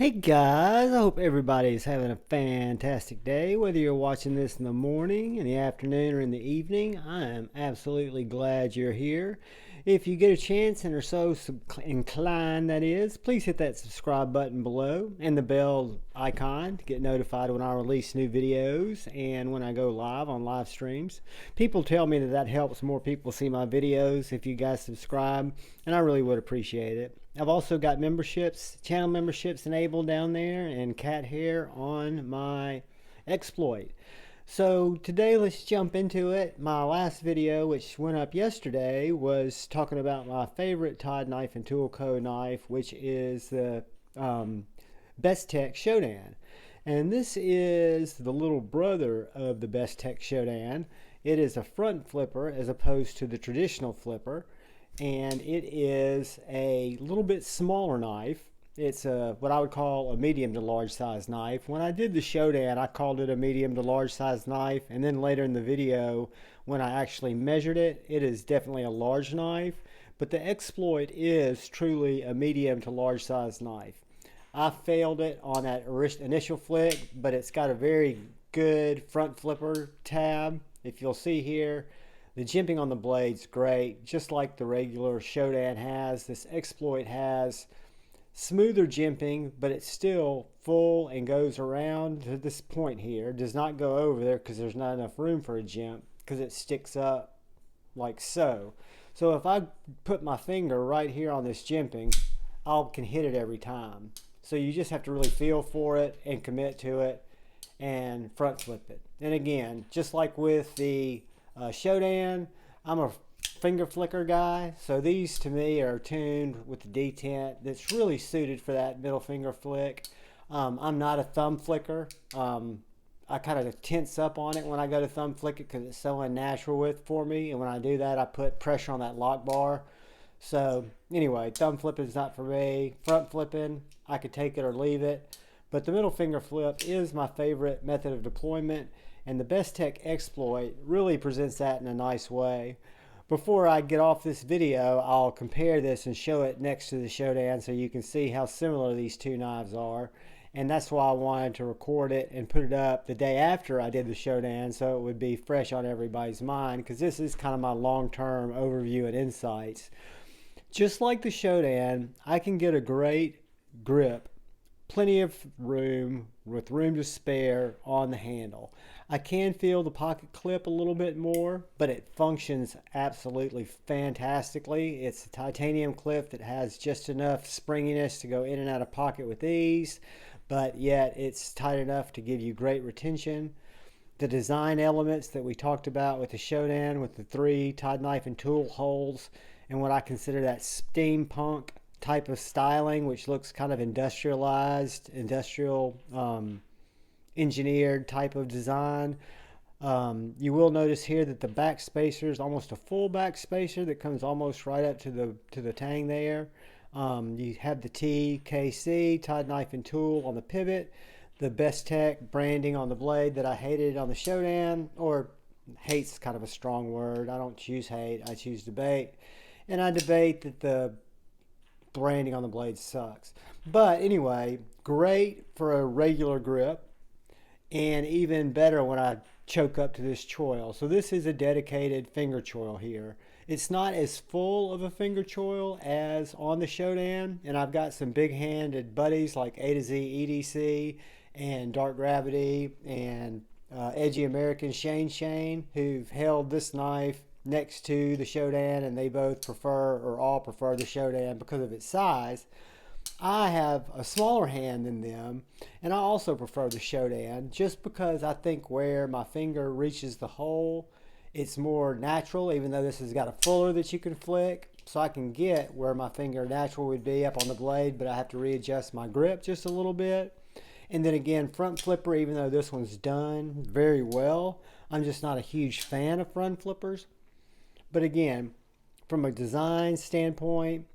Hey guys, I hope everybody's having a fantastic day. Whether you're watching this in the morning, in the afternoon, or in the evening, I am absolutely glad you're here. If you get a chance and are so inclined, that is, please hit that subscribe button below and the bell icon to get notified when I release new videos and when I go live on live streams. People tell me that helps more people see my videos if you guys subscribe, and I really would appreciate it. I've also got channel memberships enabled down there, and cat hair on my exploit. So today let's jump into it. My last video, which went up yesterday, was talking about my favorite Todd Knife and Tool Co. knife, which is the Bestech Shodan. And this is the little brother of the Bestech Shodan. It is a front flipper as opposed to the traditional flipper, and it is a little bit smaller knife. It's what I would call a medium to large size knife. When I did the Shodan, I called it a medium to large size knife, and then later in the video, when I actually measured it, it is definitely a large knife. But the Exploit is truly a medium to large size knife. I failed it on that initial flick, but it's got a very good front flipper tab. If you'll see here, the jimping on the blade's great, just like the regular Shodan has. This Exploit has smoother jimping, but it's still full and goes around to this point here. It does not go over there because there's not enough room for a jimp, because it sticks up like so. So if I put my finger right here on this jimping, I can hit it every time. So you just have to really feel for it and commit to it and front flip it. And again, just like with the Shodan, I'm a finger flicker guy, so these to me are tuned with the detent that's really suited for that middle finger flick. I'm not a thumb flicker. I kind of tense up on it when I go to thumb flick it because it's so unnatural for me, and when I do that, I put pressure on that lock bar. So anyway, thumb flipping is not for me. Front flipping, I could take it or leave it, but the middle finger flip is my favorite method of deployment, and the Bestech Exploit really presents that in a nice way. Before I get off this video, I'll compare this and show it next to the Shodan so you can see how similar these two knives are. And that's why I wanted to record it and put it up the day after I did the Shodan, so it would be fresh on everybody's mind, because this is kind of my long-term overview and insights. Just like the Shodan, I can get a great grip, plenty of room, with room to spare on the handle. I can feel the pocket clip a little bit more, but it functions absolutely fantastically. It's a titanium clip that has just enough springiness to go in and out of pocket with ease, but yet it's tight enough to give you great retention. The design elements that we talked about with the Shodan, with the 3 Todd knife and tool holes, and what I consider that steampunk type of styling, which looks kind of industrialized, engineered type of design. You will notice here that the backspacer is almost a full backspacer that comes almost right up to the tang there. You have the TKC, Todd Knife and Tool, on the pivot, the Bestech branding on the blade that I hated on the Shodan, or hate's kind of a strong word. I don't choose hate, I choose debate. And I debate that the branding on the blade sucks. But anyway, great for a regular grip, and even better when I choke up to this choil. So this is a dedicated finger choil here. It's not as full of a finger choil as on the Shodan, and I've got some big-handed buddies like A to Z EDC and Dark Gravity and Edgy American Shane who've held this knife next to the Shodan, and they both prefer, or all prefer, the Shodan because of its size. I have a smaller hand than them, and I also prefer the Shodan just because I think where my finger reaches the hole, it's more natural, even though this has got a fuller that you can flick. So I can get where my finger natural would be up on the blade, but I have to readjust my grip just a little bit. And then again, front flipper, even though this one's done very well, I'm just not a huge fan of front flippers. But again, from a design standpoint,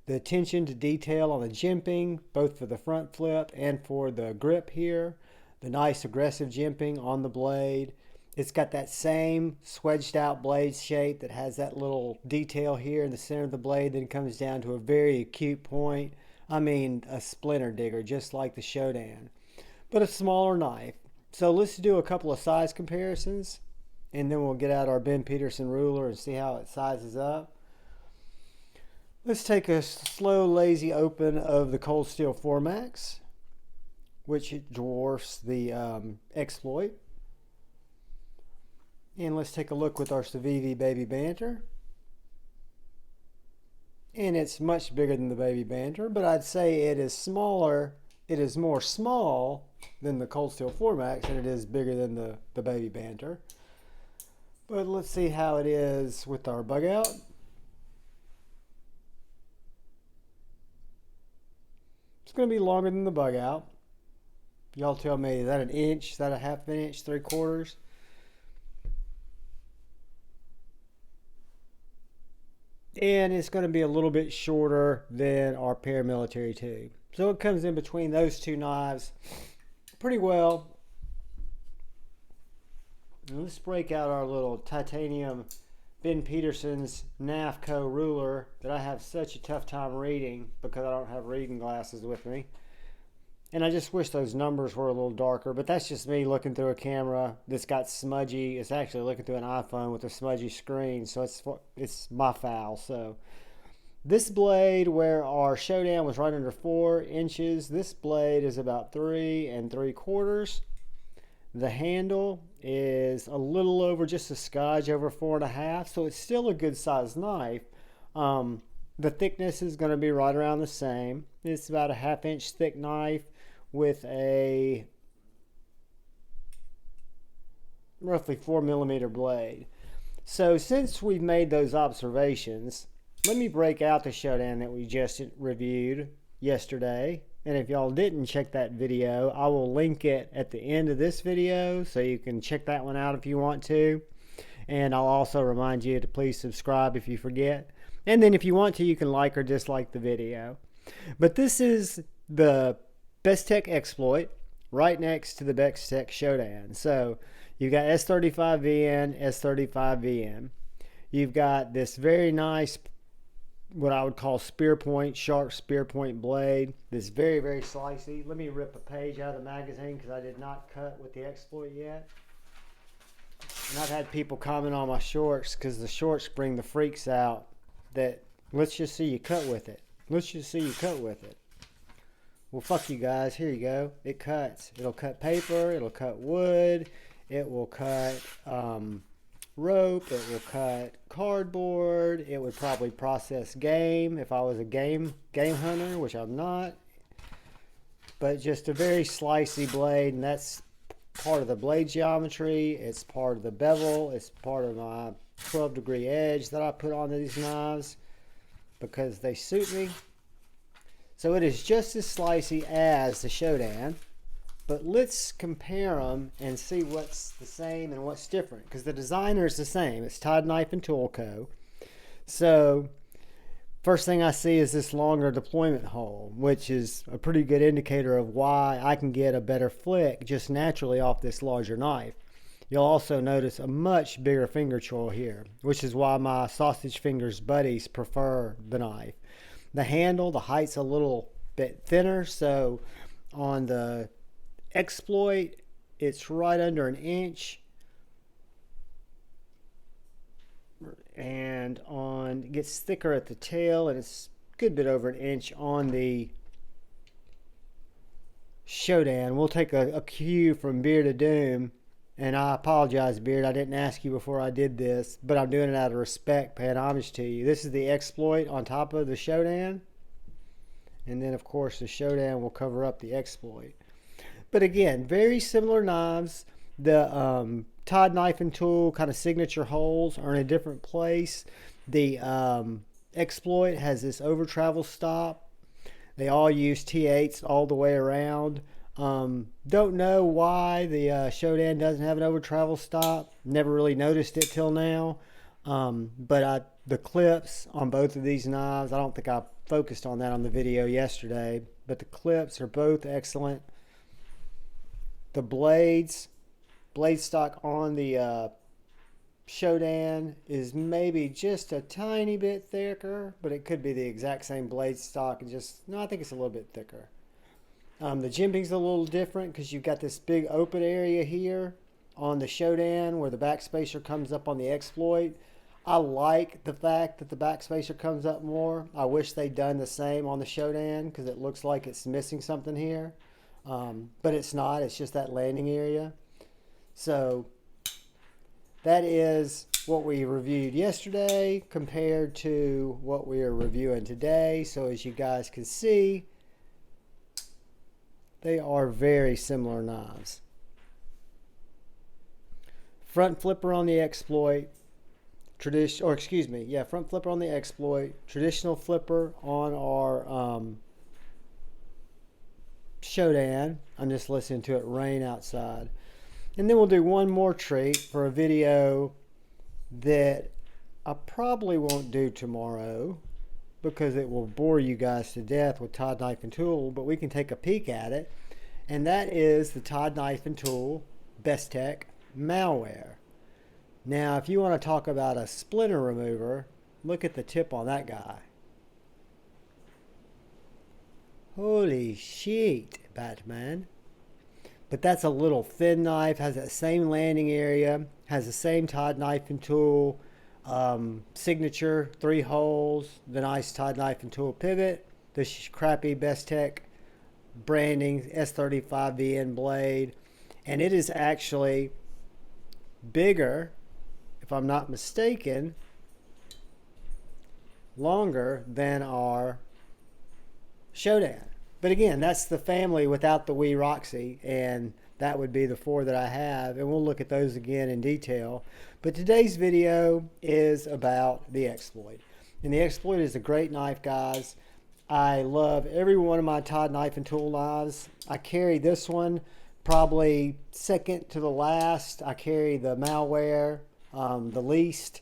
the attention to detail on the jimping, both for the front flip and for the grip here, the nice aggressive jimping on the blade. It's got that same swedged out blade shape that has that little detail here in the center of the blade, then comes down to a very acute point I mean a splinter digger, just like the Shodan, but a smaller knife. So let's do a couple of size comparisons, and then we'll get out our Ben Peterson ruler and see how it sizes up. Let's take a slow, lazy open of the Cold Steel 4max, which dwarfs the Exploit. And let's take a look with our Civivi Baby Banter. And it's much bigger than the Baby Banter, but I'd say it is smaller. It is more small than the Cold Steel 4max, and it is bigger than the Baby Banter. But let's see how it is with our bug out. It's going to be longer than the bug out. Y'all tell me, is that an inch? Is that a half an inch? 3/4? And it's going to be a little bit shorter than our paramilitary tube. So it comes in between those two knives pretty well. And let's break out our little titanium Ben Peterson's NAFCO ruler that I have such a tough time reading because I don't have reading glasses with me. And I just wish those numbers were a little darker, but that's just me looking through a camera that's got smudgy. It's actually looking through an iPhone with a smudgy screen, so it's my foul. So this blade, where our Shodan was right under 4 inches, this blade is about 3 3/4. The handle is a little over, just a scotch over 4.5, so it's still a good sized knife. The thickness is going to be right around the same. It's about a 1/2 inch thick knife with a roughly 4mm blade. So since we've made those observations, let me break out the Shodan that we just reviewed yesterday. And if y'all didn't check that video, I will link it at the end of this video so you can check that one out if you want to. And I'll also remind you to please subscribe if you forget. And then if you want to, you can like or dislike the video. But this is the Bestech Exploit right next to the Bestech Shodan. So you've got S35VN, S35VN. You've got this very nice, what I would call spear point, sharp spear point blade. This very, very slicey. Let me rip a page out of the magazine because I did not cut with the Exploit yet. And I've had people comment on my shorts because the shorts bring the freaks out that let's just see you cut with it. Let's just see you cut with it. Well, fuck you guys. Here you go. It cuts. It'll cut paper. It'll cut wood. It will cut rope. It will cut cardboard. It would probably process game if I was a game hunter, which I'm not. But just a very slicey blade, and that's part of the blade geometry. It's part of the bevel. It's part of my 12-degree edge that I put on these knives because they suit me. So it is just as slicey as the Shodan, but let's compare them and see what's the same and what's different, because the designer is the same. It's Todd Knife and Tool Co. So first thing I see is this longer deployment hole, which is a pretty good indicator of why I can get a better flick just naturally off this larger knife. You'll also notice a much bigger finger choil here, which is why my sausage fingers buddies prefer the knife. The handle, the height's a little bit thinner, so on the Exploit, it's right under 1 inch. And it gets thicker at the tail, and it's a good bit over 1 inch on the Shodan. We'll take a cue from Beard of Doom. And I apologize, Beard, I didn't ask you before I did this, but I'm doing it out of respect, paying homage to you. This is the Exploit on top of the Shodan. And then, of course, the Shodan will cover up the Exploit. But again, very similar knives. The Todd Knife and Tool kind of signature holes are in a different place. The Exploit has this over travel stop. They all use T8s all the way around. Don't know why the Shodan doesn't have an over travel stop. Never really noticed it till now. But the clips on both of these knives, I don't think I focused on that on the video yesterday, but the clips are both excellent. The blade stock on the Shodan is maybe just a tiny bit thicker, but it could be the exact same blade stock and just, no, I think it's a little bit thicker. The jimping's a little different because you've got this big open area here on the Shodan where the backspacer comes up on the Exploit. I like the fact that the backspacer comes up more. I wish they'd done the same on the Shodan because it looks like it's missing something here. But it's not, it's just that landing area. So that is what we reviewed yesterday compared to what we are reviewing today. So as you guys can see, they are very similar knives. Front flipper on the Exploit, front flipper on the Exploit, traditional flipper on our Shodan. I'm just listening to it rain outside. And then we'll do one more treat for a video that I probably won't do tomorrow because it will bore you guys to death with Todd Knife and Tool, but we can take a peek at it. And that is the Todd Knife and Tool Bestech malware. Now, if you want to talk about a splinter remover, look at the tip on that guy. Holy shit, Batman. But that's a little thin knife, has that same landing area, has the same Todd Knife and Tool signature, 3 holes, the nice Todd Knife and Tool pivot, the crappy Bestech branding S35VN blade, and it is actually bigger, if I'm not mistaken, longer than our Shodan. But again, that's the family without the wee Roxy, and that would be the 4 that I have, and we'll look at those again in detail. But today's video is about the Exploit. And the Exploit is a great knife, guys. I love every one of my Todd Knife and Tool knives. I carry this one probably second to the last. I carry the malware the least.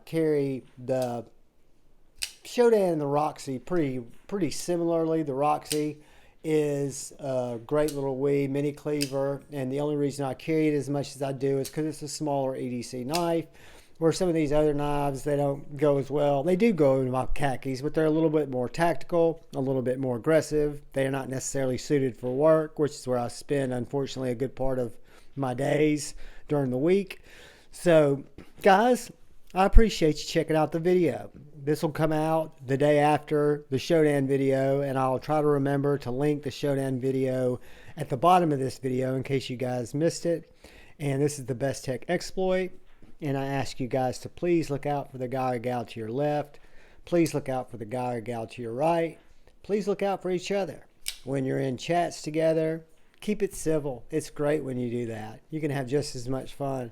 Carry the Shodan and the Roxy pretty similarly. The Roxy is a great little wee mini cleaver, and the only reason I carry it as much as I do is because it's a smaller EDC knife, where some of these other knives, they don't go as well. They do go in my khakis, but they're a little bit more tactical, a little bit more aggressive. They are not necessarily suited for work, which is where I spend, unfortunately, a good part of my days during the week. So, guys, I appreciate you checking out the video. This will come out the day after the Shodan video, and I'll try to remember to link the Shodan video at the bottom of this video in case you guys missed it. And this is the Bestech Exploit, and I ask you guys to please look out for the guy or gal to your left. Please look out for the guy or gal to your right. Please look out for each other. When you're in chats together, keep it civil. It's great when you do that. You can have just as much fun.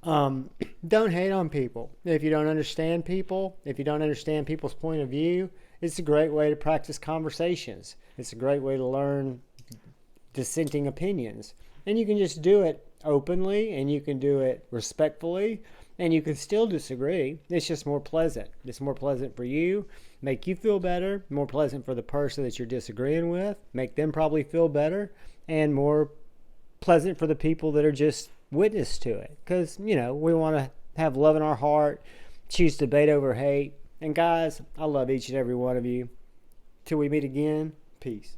Don't hate on people. If you don't understand people, if you don't understand people's point of view, it's a great way to practice conversations. It's a great way to learn dissenting opinions. And you can just do it openly, and you can do it respectfully, and you can still disagree. It's just more pleasant. It's more pleasant for you, make you feel better, more pleasant for the person that you're disagreeing with, make them probably feel better, and more pleasant for the people that are just witness to it, because we want to have love in our heart, choose debate over hate. And guys, I love each and every one of you. Till we meet again, peace.